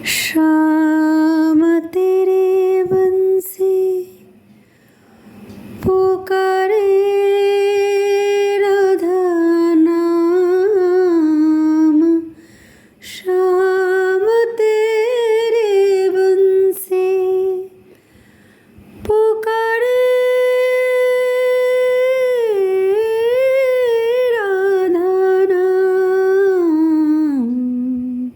श्याम तेरे बंसी पुकारे राधा नाम। श्याम तेरे बंसी पुकारे राधा नाम।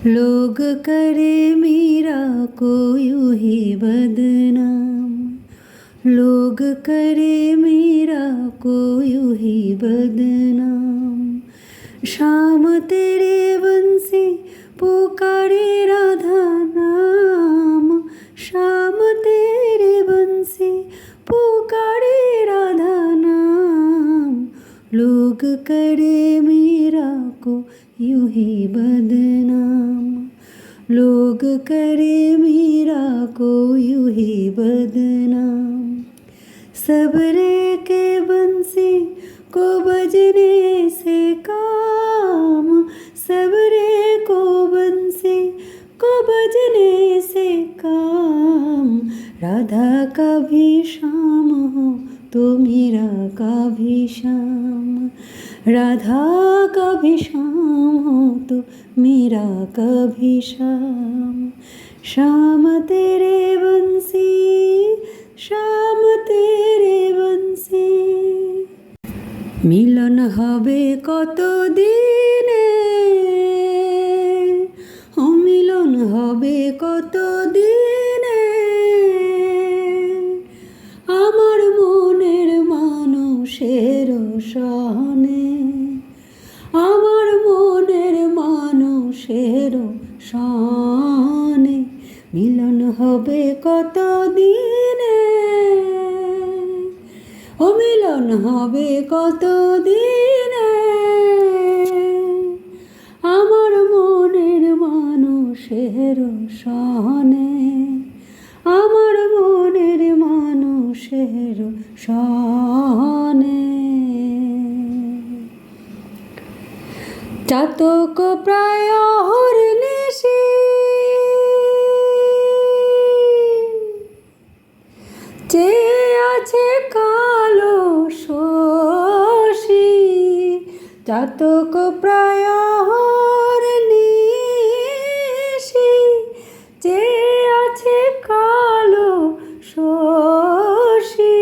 लोग करे मीरा को यूं ही बदनाम। लोग करे मीरा को यूं ही बदनाम। श्याम तेरे बंसी पुकारे राधा नाम। श्याम तेरे बंसी पुकारे राधा नाम। लोग करे मीरा को यूं ही बदनाम। लोग करे मीरा को यूं ही बदनाम। सबरे के बंसी को बजने से काम। सबरे को बंसी को बजने से काम। राधा का भी श्याम हो तो मीरा का भी श्याम। राधा का भी श्याम हो तो मीरा का भी श्याम। श्याम तेरे बंसी श्याम तेरे बंसी। মিলন হবে কত দিনে, ও মিলন হবে কত দিনে। আমার মনের মানুষের সনে। আমার মনের মানুষের সনে মিলন হবে কত দিনে। ও মিলন হবে কত দিনে। আমার মনের মানুষের সনে। আমার মনের মানুষের সনে। চাতক প্রায় অহর্নিশি চেয়ে আছে কালো শশী। চাতক প্রায় অহর্নিশি চেয়ে আছে কালো শশী।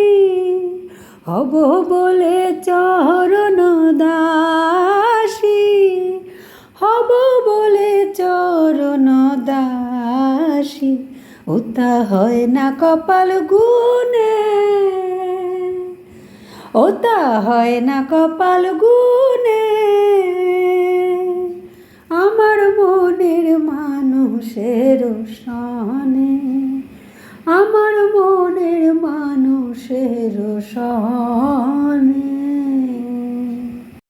হব বলে চরণ দাসী। হব বলে চরণ দাসী। ওটা হয় না কপাল গুনে। ওটা হয় না কপাল গুনে। আমার মনের মানুষের সনে। আমার মনের মানুষের সনে।